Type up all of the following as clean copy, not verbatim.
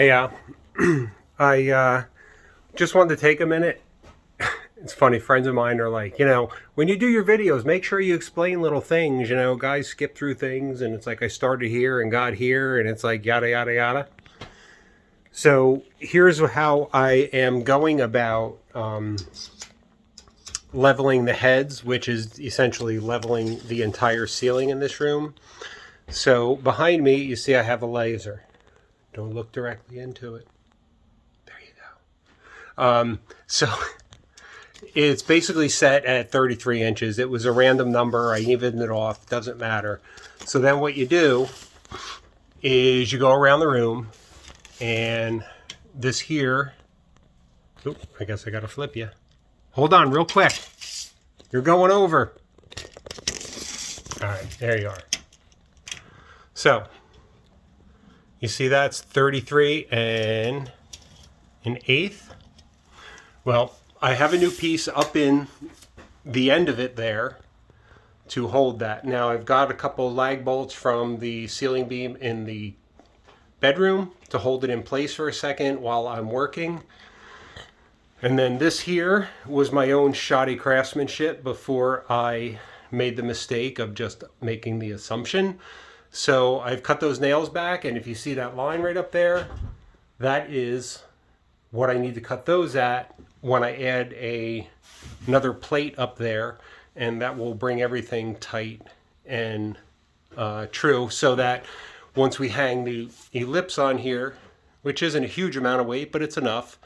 Hey, I just wanted to take a minute. It's funny, friends of mine are like, when you do your videos, make sure you explain little things. Guys skip through things, and it's like I started here and got here, and it's like yada, yada, yada. So here's how I am going about leveling the heads, which is essentially leveling the entire ceiling in this room. So behind me, you see I have a laser. Don't look directly into it. There you go. So it's basically set at 33 inches. It was a random number. I evened it off. Doesn't matter. So then what you do is you go around the room, and this here. Oop, I guess I got to flip you. Hold on real quick. You're going over. All right, there you are. So you see that's 33 and an eighth. Well, I have a new piece up in the end of it there to hold that. Now I've got a couple lag bolts from the ceiling beam in the bedroom to hold it in place for a second while I'm working. And then this here was my own shoddy craftsmanship before I made the mistake of just making the assumption. So I've cut those nails back, and if you see that line right up there, that is what I need to cut those at when I add another plate up there, and that will bring everything tight and true, so that once we hang the ellipse on here, which isn't a huge amount of weight, but it's enough.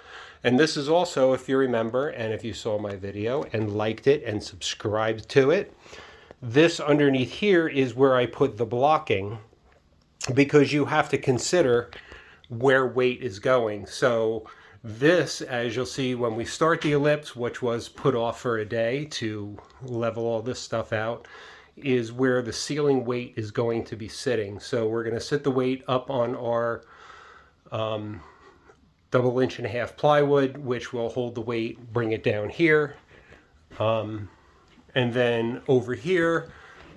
And this is also, if you remember, and if you saw my video and liked it and subscribed to it, this underneath here is where I put the blocking, because you have to consider where weight is going. So this, as you'll see when we start the ellipse, which was put off for a day to level all this stuff out, is where the ceiling weight is going to be sitting. So we're going to sit the weight up on our 1.5 inch plywood, which will hold the weight, bring it down here. And then over here,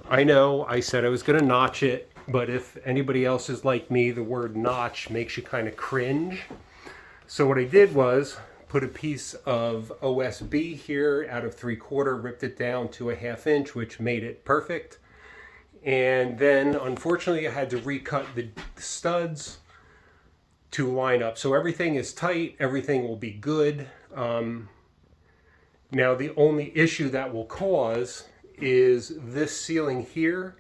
I know I said I was going to notch it, but if anybody else is like me, the word notch makes you kind of cringe. So what I did was put a piece of OSB here out of 3/4, ripped it down to 1/2 inch, which made it perfect. And then unfortunately I had to recut the studs to line up. So everything is tight, everything will be good. Now the only issue that will cause is this ceiling here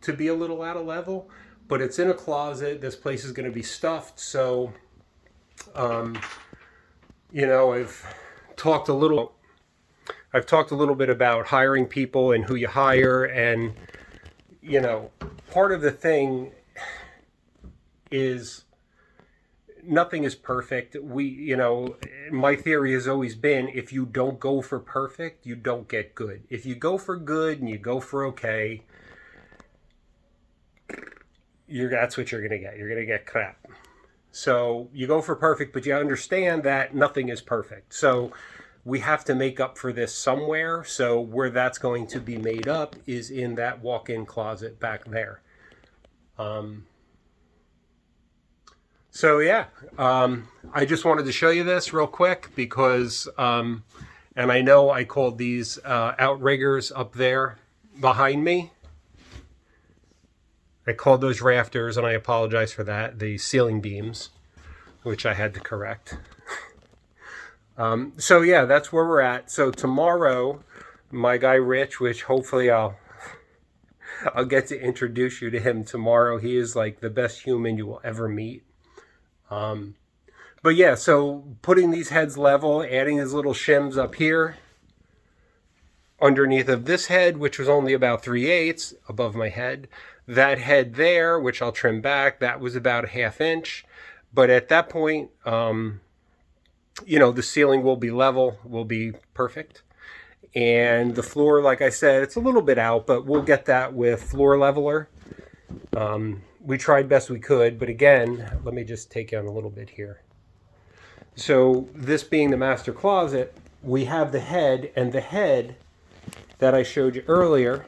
to be a little out of level, but it's in a closet. This place is going to be stuffed. So, I've talked a little bit about hiring people and who you hire. And, part of the thing is nothing is perfect. My theory has always been, if you don't go for perfect, you don't get good. If you go for good and you go for okay, that's what you're going to get. You're going to get crap. So you go for perfect, but you understand that nothing is perfect. So we have to make up for this somewhere. So where that's going to be made up is in that walk-in closet back there. So yeah, I just wanted to show you this real quick because, and I know I called these outriggers up there behind me. I called those rafters, and I apologize for that, the ceiling beams, which I had to correct. So yeah, that's where we're at. So tomorrow, my guy Rich, which hopefully I'll get to introduce you to him tomorrow. He is like the best human you will ever meet. But yeah, so putting these heads level, adding these little shims up here underneath of this head, which was only about 3/8 above my head. That head there, which I'll trim back, that was about 1/2 inch. But at that point, the ceiling will be level, will be perfect. And the floor, like I said, it's a little bit out, but we'll get that with floor leveler. We tried best we could, but again, let me just take you on a little bit here. So this being the master closet, we have the head, and the head that I showed you earlier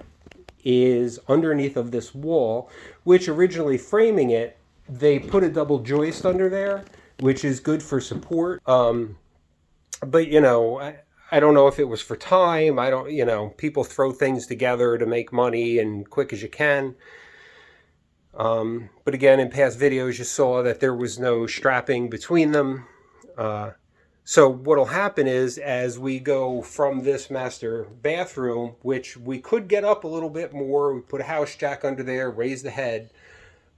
is underneath of this wall, which originally framing it, they put a double joist under there which is good for support. But you know, I don't know if it was for time. I don't, you know, people throw things together to make money and quick as you can. But again, in past videos, you saw that there was no strapping between them. So what'll happen is, as we go from this master bathroom, which we could get up a little bit more, we put a house jack under there, raise the head.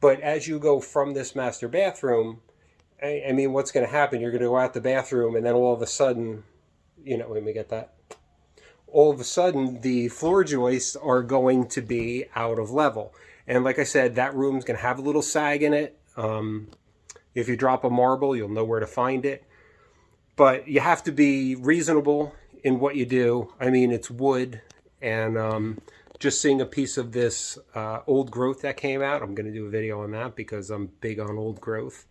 But as you go from this master bathroom, I mean, what's going to happen? You're going to go out the bathroom, and then all of a sudden, you know, let me get that. All of a sudden, the floor joists are going to be out of level. And like I said, that room's going to have a little sag in it. If you drop a marble, you'll know where to find it. But you have to be reasonable in what you do. I mean, it's wood, and just seeing a piece of this old growth that came out, I'm going to do a video on that because I'm big on old growth.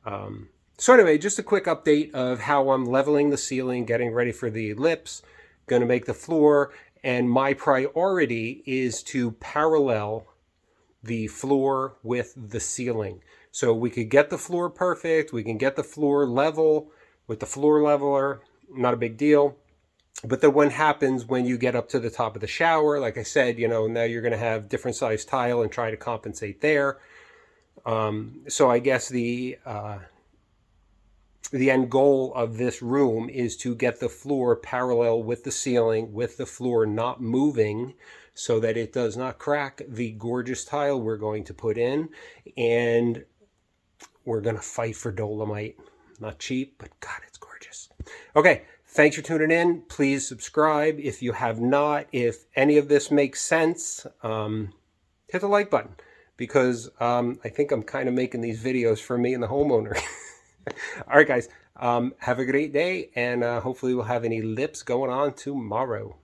So anyway, just a quick update of how I'm leveling the ceiling, getting ready for the lips, going to make the floor, and my priority is to parallel the floor with the ceiling. So we could get the floor perfect, we can get the floor level with the floor leveler, not a big deal. But then what happens when you get up to the top of the shower? Like I said, you know, now you're going to have different size tile and try to compensate there. So I guess the end goal of this room is to get the floor parallel with the ceiling, with the floor not moving, so that it does not crack the gorgeous tile we're going to put in. And we're going to fight for Dolomite. Not cheap, but God, it's gorgeous. Okay, thanks for tuning in. Please subscribe if you have not. If any of this makes sense, hit the like button, because I think I'm kind of making these videos for me and the homeowner. All right, guys, have a great day, and hopefully we'll have any lips going on tomorrow.